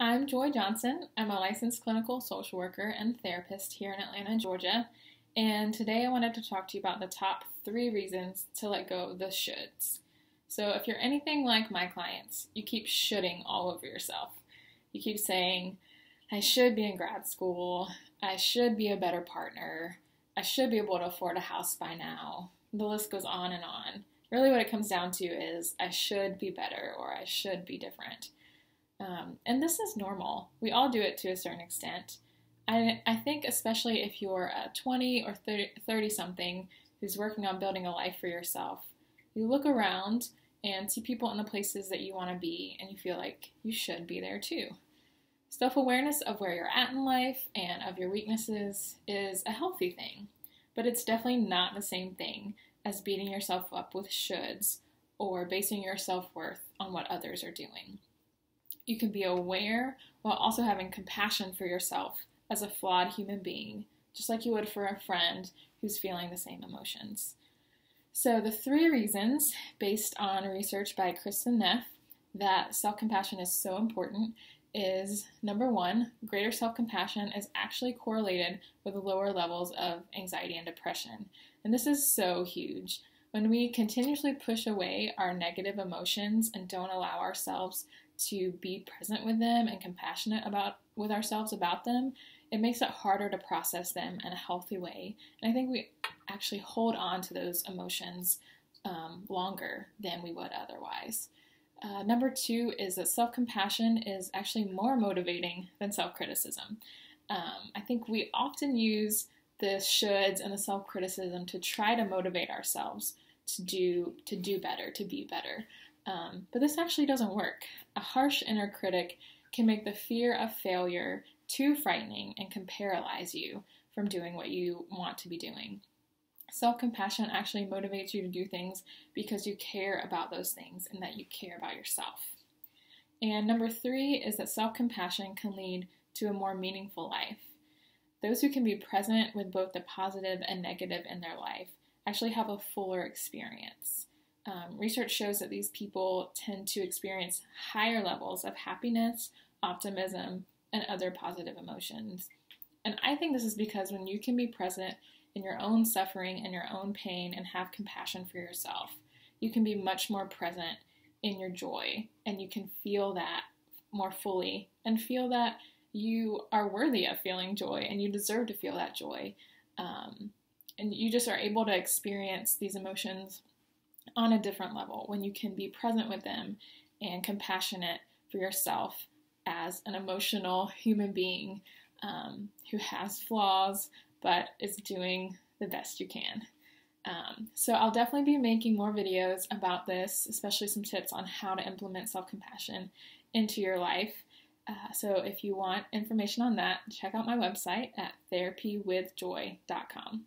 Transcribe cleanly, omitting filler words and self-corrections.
I'm Joy Johnson. I'm a licensed clinical social worker and therapist here in Atlanta, Georgia. And today I wanted to talk to you about the top 3 reasons to let go of the shoulds. So if you're anything like my clients, you keep shoulding all over yourself. You keep saying, I should be in grad school. I should be a better partner. I should be able to afford a house by now. The list goes on and on. Really what it comes down to is I should be better or I should be different. And this is normal. We all do it to a certain extent. I think especially if you're a 20 or 30 something who's working on building a life for yourself, you look around and see people in the places that you want to be and you feel like you should be there too. Self-awareness of where you're at in life and of your weaknesses is a healthy thing, but it's definitely not the same thing as beating yourself up with shoulds or basing your self-worth on what others are doing. You can be aware while also having compassion for yourself as a flawed human being, just like you would for a friend who's feeling the same emotions. So the 3 reasons, based on research by Kristin Neff, that self-compassion is so important is, number 1, greater self-compassion is actually correlated with lower levels of anxiety and depression. And this is so huge. When we continuously push away our negative emotions and don't allow ourselves to be present with them and compassionate with ourselves about them, it makes it harder to process them in a healthy way. And I think we actually hold on to those emotions longer than we would otherwise. Number 2 is that self-compassion is actually more motivating than self-criticism. I think we often use the shoulds and the self-criticism to try to motivate ourselves to do better, to be better. But this actually doesn't work. A harsh inner critic can make the fear of failure too frightening and can paralyze you from doing what you want to be doing. Self-compassion actually motivates you to do things because you care about those things and that you care about yourself. And number 3 is that self-compassion can lead to a more meaningful life. Those who can be present with both the positive and negative in their life actually have a fuller experience. Research shows that these people tend to experience higher levels of happiness, optimism, and other positive emotions. And I think this is because when you can be present in your own suffering and your own pain and have compassion for yourself, you can be much more present in your joy and you can feel that more fully and feel that you are worthy of feeling joy and you deserve to feel that joy. And you just are able to experience these emotions on a different level when you can be present with them and compassionate for yourself as an emotional human being who has flaws but is doing the best you can. So I'll definitely be making more videos about this, especially some tips on how to implement self-compassion into your life. So if you want information on that, check out my website at therapywithjoy.com.